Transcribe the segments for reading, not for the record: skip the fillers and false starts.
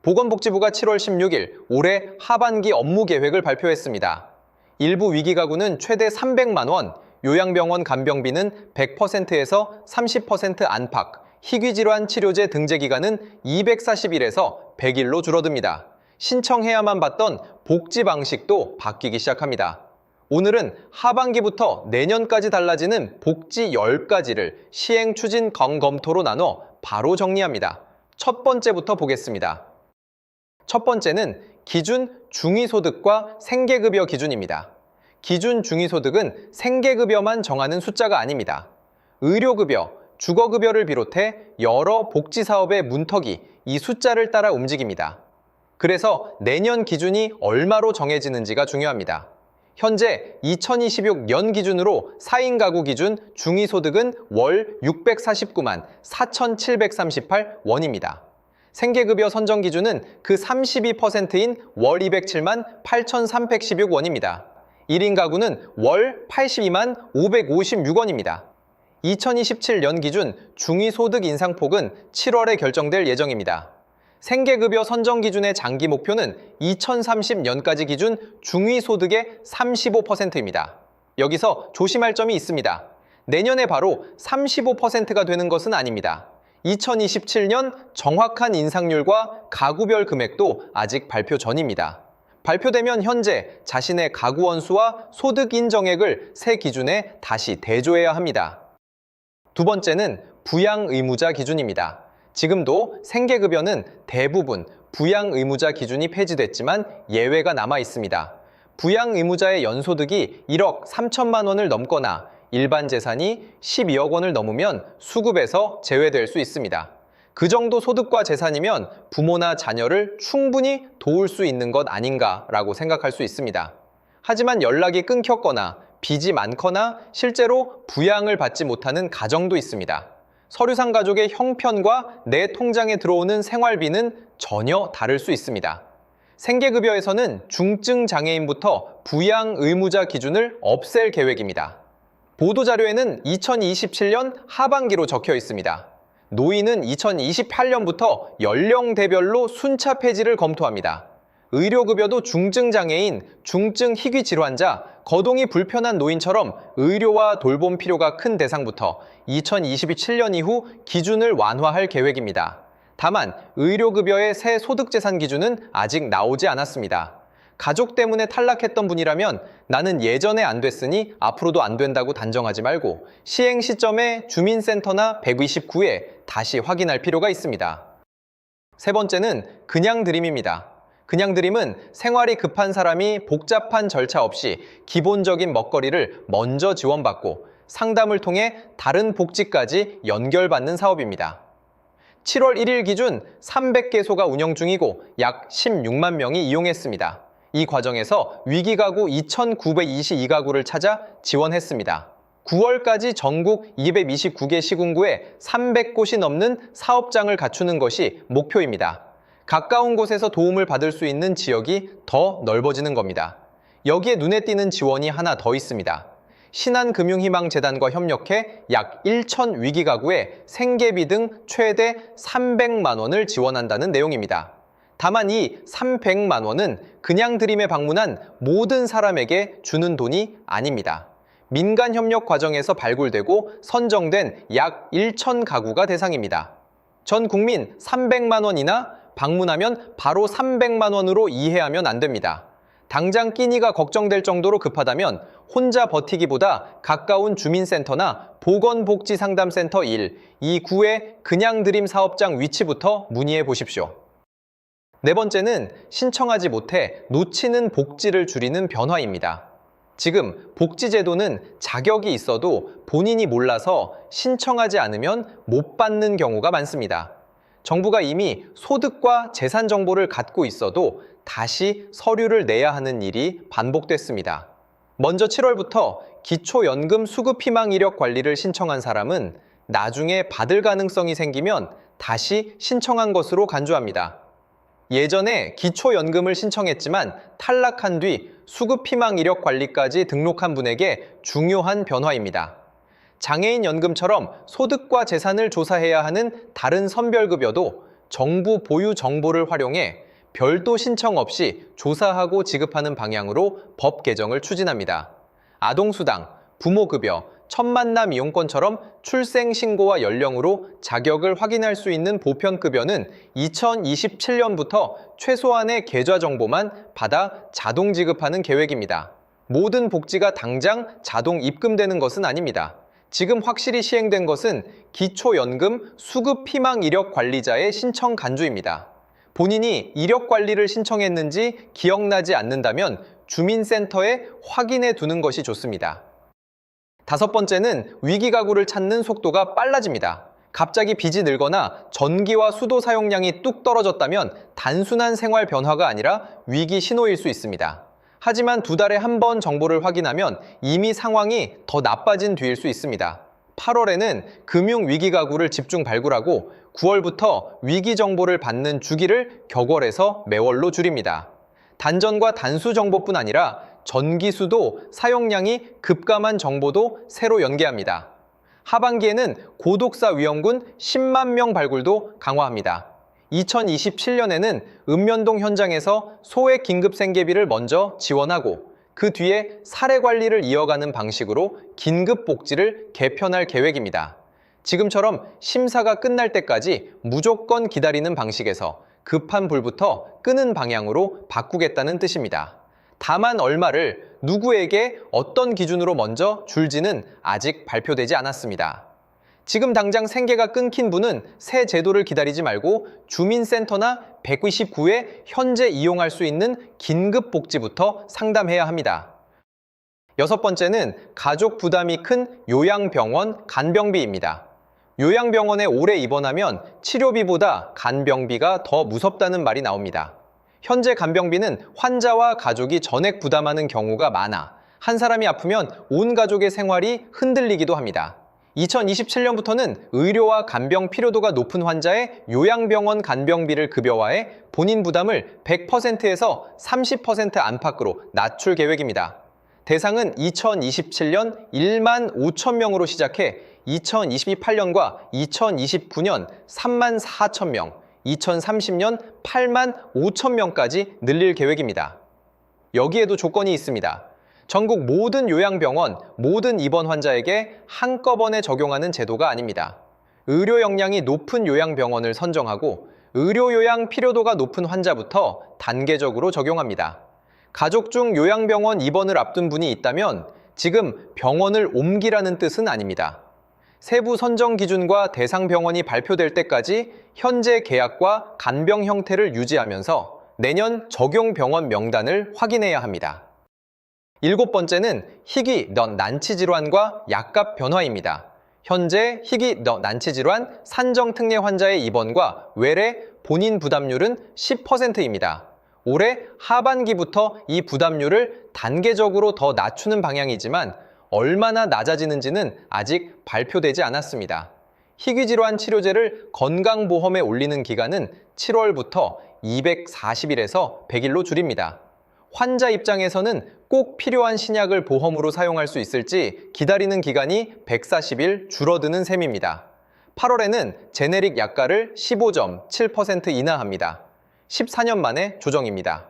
보건복지부가 7월 16일 올해 하반기 업무 계획을 발표했습니다. 일부 위기가구는 최대 300만 원, 요양병원 간병비는 100%에서 30% 안팎, 희귀질환 치료제 등재 기간은 240일에서 100일로 줄어듭니다. 신청해야만 받던 복지 방식도 바뀌기 시작합니다. 오늘은 하반기부터 내년까지 달라지는 복지 10가지를 시행 추진 검토로 나눠 바로 정리합니다. 첫 번째부터 보겠습니다. 첫 번째는 기준 중위소득과 생계급여 기준입니다. 기준 중위소득은 생계급여만 정하는 숫자가 아닙니다. 의료급여, 주거급여를 비롯해 여러 복지사업의 문턱이 이 숫자를 따라 움직입니다. 그래서 내년 기준이 얼마로 정해지는지가 중요합니다. 현재 2026년 기준으로 4인 가구 기준 중위소득은 월 649만 4,738원입니다. 생계급여 선정 기준은 그 32%인 월 207만 8,316원입니다. 1인 가구는 월 82만 556원입니다. 2027년 기준 중위소득 인상폭은 7월에 결정될 예정입니다. 생계급여 선정 기준의 장기 목표는 2030년까지 기준 중위소득의 35%입니다. 여기서 조심할 점이 있습니다. 내년에 바로 35%가 되는 것은 아닙니다. 2027년 정확한 인상률과 가구별 금액도 아직 발표 전입니다. 발표되면 현재 자신의 가구 원수와 소득 인정액을 새 기준에 다시 대조해야 합니다. 두 번째는 부양 의무자 기준입니다. 지금도 생계급여는 대부분 부양 의무자 기준이 폐지됐지만 예외가 남아 있습니다. 부양 의무자의 연소득이 1억 3천만 원을 넘거나 일반 재산이 12억 원을 넘으면 수급에서 제외될 수 있습니다. 그 정도 소득과 재산이면 부모나 자녀를 충분히 도울 수 있는 것 아닌가라고 생각할 수 있습니다. 하지만 연락이 끊겼거나 빚이 많거나 실제로 부양을 받지 못하는 가정도 있습니다. 서류상 가족의 형편과 내 통장에 들어오는 생활비는 전혀 다를 수 있습니다. 생계급여에서는 중증 장애인부터 부양 의무자 기준을 없앨 계획입니다. 보도자료에는 2027년 하반기로 적혀 있습니다. 노인은 2028년부터 연령대별로 순차 폐지를 검토합니다. 의료급여도 중증장애인, 중증희귀질환자, 거동이 불편한 노인처럼 의료와 돌봄 필요가 큰 대상부터 2027년 이후 기준을 완화할 계획입니다. 다만 의료급여의 새 소득재산 기준은 아직 나오지 않았습니다. 가족 때문에 탈락했던 분이라면 나는 예전에 안 됐으니 앞으로도 안 된다고 단정하지 말고 시행 시점에 주민센터나 129에 다시 확인할 필요가 있습니다. 세 번째는 그냥 드림입니다. 그냥 드림은 생활이 급한 사람이 복잡한 절차 없이 기본적인 먹거리를 먼저 지원받고 상담을 통해 다른 복지까지 연결받는 사업입니다. 7월 1일 기준 300개소가 운영 중이고 약 16만 명이 이용했습니다. 이 과정에서 위기가구 2,922가구를 찾아 지원했습니다. 9월까지 전국 229개 시군구에 300곳이 넘는 사업장을 갖추는 것이 목표입니다. 가까운 곳에서 도움을 받을 수 있는 지역이 더 넓어지는 겁니다. 여기에 눈에 띄는 지원이 하나 더 있습니다. 신한금융희망재단과 협력해 약 1,000 위기가구에 생계비 등 최대 300만 원을 지원한다는 내용입니다. 다만 이 300만 원은 그냥 드림에 방문한 모든 사람에게 주는 돈이 아닙니다. 민간협력 과정에서 발굴되고 선정된 약 1,000 가구가 대상입니다. 전 국민 300만 원이나 방문하면 바로 300만 원으로 이해하면 안 됩니다. 당장 끼니가 걱정될 정도로 급하다면 혼자 버티기보다 가까운 주민센터나 보건복지상담센터 1, 이 구의 그냥 드림 사업장 위치부터 문의해 보십시오. 네 번째는 신청하지 못해 놓치는 복지를 줄이는 변화입니다. 지금 복지제도는 자격이 있어도 본인이 몰라서 신청하지 않으면 못 받는 경우가 많습니다. 정부가 이미 소득과 재산 정보를 갖고 있어도 다시 서류를 내야 하는 일이 반복됐습니다. 먼저 7월부터 기초연금 수급희망 이력 관리를 신청한 사람은 나중에 받을 가능성이 생기면 다시 신청한 것으로 간주합니다. 예전에 기초연금을 신청했지만 탈락한 뒤 수급희망 이력 관리까지 등록한 분에게 중요한 변화입니다. 장애인 연금처럼 소득과 재산을 조사해야 하는 다른 선별급여도 정부 보유 정보를 활용해 별도 신청 없이 조사하고 지급하는 방향으로 법 개정을 추진합니다. 아동수당, 부모급여, 첫만남 이용권처럼 출생신고와 연령으로 자격을 확인할 수 있는 보편급여는 2027년부터 최소한의 계좌 정보만 받아 자동 지급하는 계획입니다. 모든 복지가 당장 자동 입금되는 것은 아닙니다. 지금 확실히 시행된 것은 기초연금 수급 희망 이력 관리자의 신청 간주입니다. 본인이 이력 관리를 신청했는지 기억나지 않는다면 주민센터에 확인해 두는 것이 좋습니다. 다섯 번째는 위기 가구를 찾는 속도가 빨라집니다. 갑자기 빚이 늘거나 전기와 수도 사용량이 뚝 떨어졌다면 단순한 생활 변화가 아니라 위기 신호일 수 있습니다. 하지만 2달에 한 번 정보를 확인하면 이미 상황이 더 나빠진 뒤일 수 있습니다. 8월에는 금융 위기 가구를 집중 발굴하고 9월부터 위기 정보를 받는 주기를 격월에서 매월로 줄입니다. 단전과 단수 정보뿐 아니라 전기수도 사용량이 급감한 정보도 새로 연계합니다. 하반기에는 고독사 위험군 10만 명 발굴도 강화합니다. 2027년에는 읍면동 현장에서 소액 긴급 생계비를 먼저 지원하고 그 뒤에 사례 관리를 이어가는 방식으로 긴급 복지를 개편할 계획입니다. 지금처럼 심사가 끝날 때까지 무조건 기다리는 방식에서 급한 불부터 끄는 방향으로 바꾸겠다는 뜻입니다. 다만 얼마를 누구에게 어떤 기준으로 먼저 줄지는 아직 발표되지 않았습니다. 지금 당장 생계가 끊긴 분은 새 제도를 기다리지 말고 주민센터나 129에 현재 이용할 수 있는 긴급복지부터 상담해야 합니다. 여섯 번째는 가족 부담이 큰 요양병원 간병비입니다. 요양병원에 오래 입원하면 치료비보다 간병비가 더 무섭다는 말이 나옵니다. 현재 간병비는 환자와 가족이 전액 부담하는 경우가 많아 한 사람이 아프면 온 가족의 생활이 흔들리기도 합니다. 2027년부터는 의료와 간병 필요도가 높은 환자의 요양병원 간병비를 급여화해 본인 부담을 100%에서 30% 안팎으로 낮출 계획입니다. 대상은 2027년 1만 5천 명으로 시작해 2028년과 2029년 3만 4천 명, 2030년 8만 5천 명까지 늘릴 계획입니다. 여기에도 조건이 있습니다. 전국 모든 요양병원, 모든 입원 환자에게 한꺼번에 적용하는 제도가 아닙니다. 의료 역량이 높은 요양병원을 선정하고 의료 요양 필요도가 높은 환자부터 단계적으로 적용합니다. 가족 중 요양병원 입원을 앞둔 분이 있다면 지금 병원을 옮기라는 뜻은 아닙니다. 세부 선정 기준과 대상 병원이 발표될 때까지 현재 계약과 간병 형태를 유지하면서 내년 적용 병원 명단을 확인해야 합니다. 일곱 번째는 희귀 난치 질환과 약값 변화입니다. 현재 희귀 난치 질환 산정 특례 환자의 입원과 외래 본인 부담률은 10%입니다. 올해 하반기부터 이 부담률을 단계적으로 더 낮추는 방향이지만 얼마나 낮아지는지는 아직 발표되지 않았습니다. 희귀질환 치료제를 건강보험에 올리는 기간은 7월부터 240일에서 100일로 줄입니다. 환자 입장에서는 꼭 필요한 신약을 보험으로 사용할 수 있을지 기다리는 기간이 140일 줄어드는 셈입니다. 8월에는 제네릭 약가를 15.7% 인하합니다. 14년 만에 조정입니다.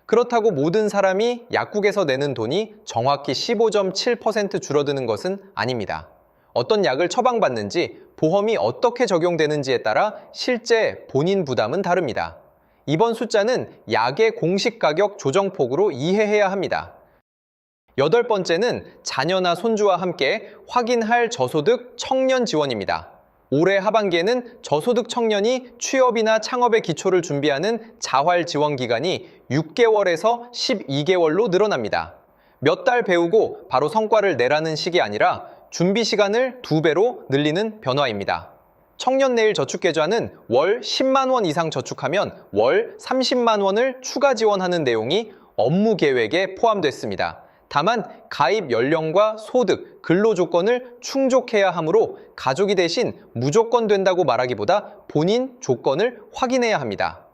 그렇다고 모든 사람이 약국에서 내는 돈이 정확히 15.7% 줄어드는 것은 아닙니다. 어떤 약을 처방받는지, 보험이 어떻게 적용되는지에 따라 실제 본인 부담은 다릅니다. 이번 숫자는 약의 공식 가격 조정폭으로 이해해야 합니다. 여덟 번째는 자녀나 손주와 함께 확인할 저소득 청년 지원입니다. 올해 하반기에는 저소득 청년이 취업이나 창업의 기초를 준비하는 자활 지원 기간이 6개월에서 12개월로 늘어납니다. 몇 달 배우고 바로 성과를 내라는 식이 아니라 준비 시간을 2배로 늘리는 변화입니다. 청년내일 저축계좌는 월 10만 원 이상 저축하면 월 30만 원을 추가 지원하는 내용이 업무 계획에 포함됐습니다. 다만 가입 연령과 소득, 근로 조건을 충족해야 하므로 가족이 대신 무조건 된다고 말하기보다 본인 조건을 확인해야 합니다.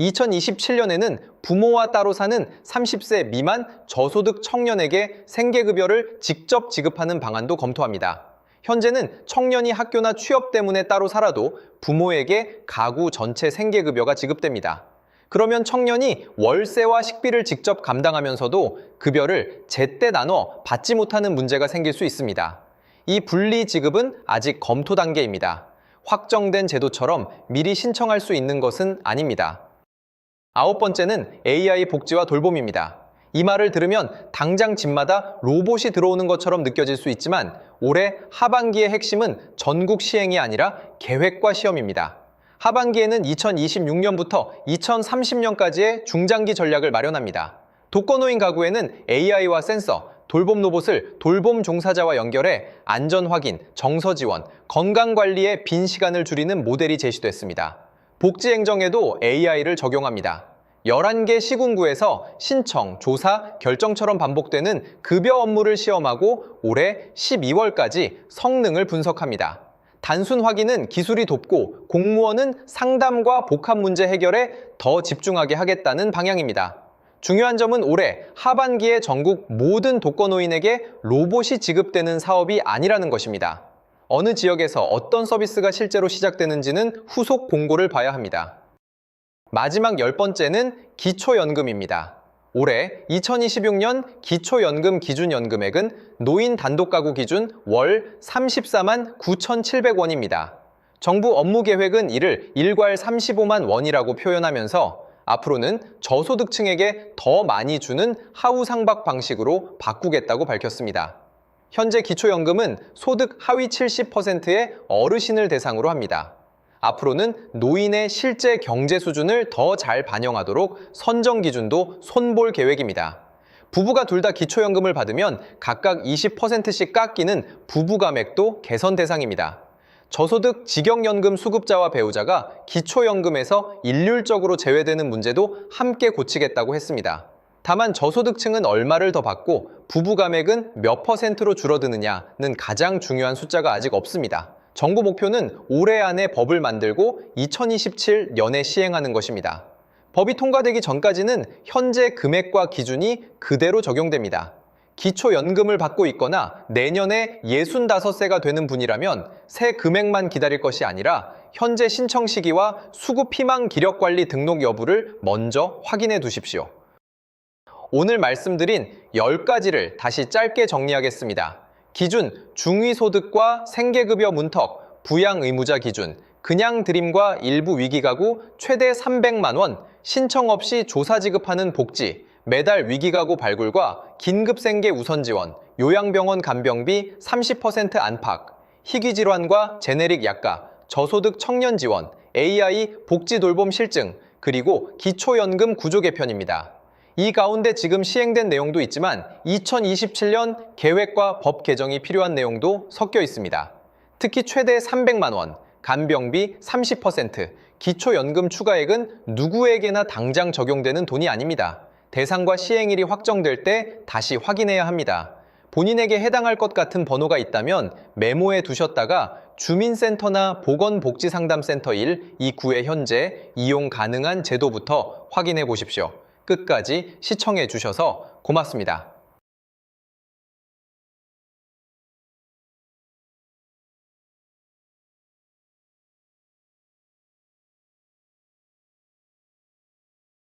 2027년에는 부모와 따로 사는 30세 미만 저소득 청년에게 생계급여를 직접 지급하는 방안도 검토합니다. 현재는 청년이 학교나 취업 때문에 따로 살아도 부모에게 가구 전체 생계급여가 지급됩니다. 그러면 청년이 월세와 식비를 직접 감당하면서도 급여를 제때 나눠 받지 못하는 문제가 생길 수 있습니다. 이 분리 지급은 아직 검토 단계입니다. 확정된 제도처럼 미리 신청할 수 있는 것은 아닙니다. 9번째는 AI 복지와 돌봄입니다. 이 말을 들으면 당장 집마다 로봇이 들어오는 것처럼 느껴질 수 있지만 올해 하반기의 핵심은 전국 시행이 아니라 계획과 시험입니다. 하반기에는 2026년부터 2030년까지의 중장기 전략을 마련합니다. 독거노인 가구에는 AI와 센서, 돌봄 로봇을 돌봄 종사자와 연결해 안전 확인, 정서 지원, 건강 관리의 빈 시간을 줄이는 모델이 제시됐습니다. 복지 행정에도 AI를 적용합니다. 11개 시군구에서 신청, 조사, 결정처럼 반복되는 급여 업무를 시험하고 올해 12월까지 성능을 분석합니다. 단순 확인은 기술이 돕고 공무원은 상담과 복합 문제 해결에 더 집중하게 하겠다는 방향입니다. 중요한 점은 올해 하반기에 전국 모든 독거노인에게 로봇이 지급되는 사업이 아니라는 것입니다. 어느 지역에서 어떤 서비스가 실제로 시작되는지는 후속 공고를 봐야 합니다. 마지막 10번째는 기초연금입니다. 올해 2026년 기초연금 기준연금액은 노인 단독가구 기준 월 34만 9,700원입니다. 정부 업무계획은 이를 일괄 35만 원이라고 표현하면서 앞으로는 저소득층에게 더 많이 주는 하우상박 방식으로 바꾸겠다고 밝혔습니다. 현재 기초연금은 소득 하위 70%의 어르신을 대상으로 합니다. 앞으로는 노인의 실제 경제 수준을 더 잘 반영하도록 선정 기준도 손볼 계획입니다. 부부가 둘 다 기초연금을 받으면 각각 20%씩 깎이는 부부가맥도 개선 대상입니다. 저소득 직역연금 수급자와 배우자가 기초연금에서 일률적으로 제외되는 문제도 함께 고치겠다고 했습니다. 다만 저소득층은 얼마를 더 받고 부부가맥은 몇 %로 줄어드느냐는 가장 중요한 숫자가 아직 없습니다. 정부 목표는 올해 안에 법을 만들고 2027년에 시행하는 것입니다. 법이 통과되기 전까지는 현재 금액과 기준이 그대로 적용됩니다. 기초연금을 받고 있거나 내년에 65세가 되는 분이라면 새 금액만 기다릴 것이 아니라 현재 신청 시기와 수급 희망 기력 관리 등록 여부를 먼저 확인해 두십시오. 오늘 말씀드린 10가지를 다시 짧게 정리하겠습니다. 기준, 중위소득과 생계급여 문턱, 부양의무자 기준, 그냥 드림과 일부 위기가구 최대 300만 원, 신청 없이 조사 지급하는 복지, 매달 위기가구 발굴과 긴급생계 우선지원, 요양병원 간병비 30% 안팎, 희귀질환과 제네릭 약가, 저소득 청년 지원, AI 복지돌봄 실증, 그리고 기초연금 구조 개편입니다. 이 가운데 지금 시행된 내용도 있지만 2027년 계획과 법 개정이 필요한 내용도 섞여 있습니다. 특히 최대 300만 원, 간병비 30%, 기초연금 추가액은 누구에게나 당장 적용되는 돈이 아닙니다. 대상과 시행일이 확정될 때 다시 확인해야 합니다. 본인에게 해당할 것 같은 번호가 있다면 메모해 두셨다가 주민센터나 보건복지상담센터 1, 이 구의 현재 이용 가능한 제도부터 확인해 보십시오. 끝까지 시청해 주셔서 고맙습니다.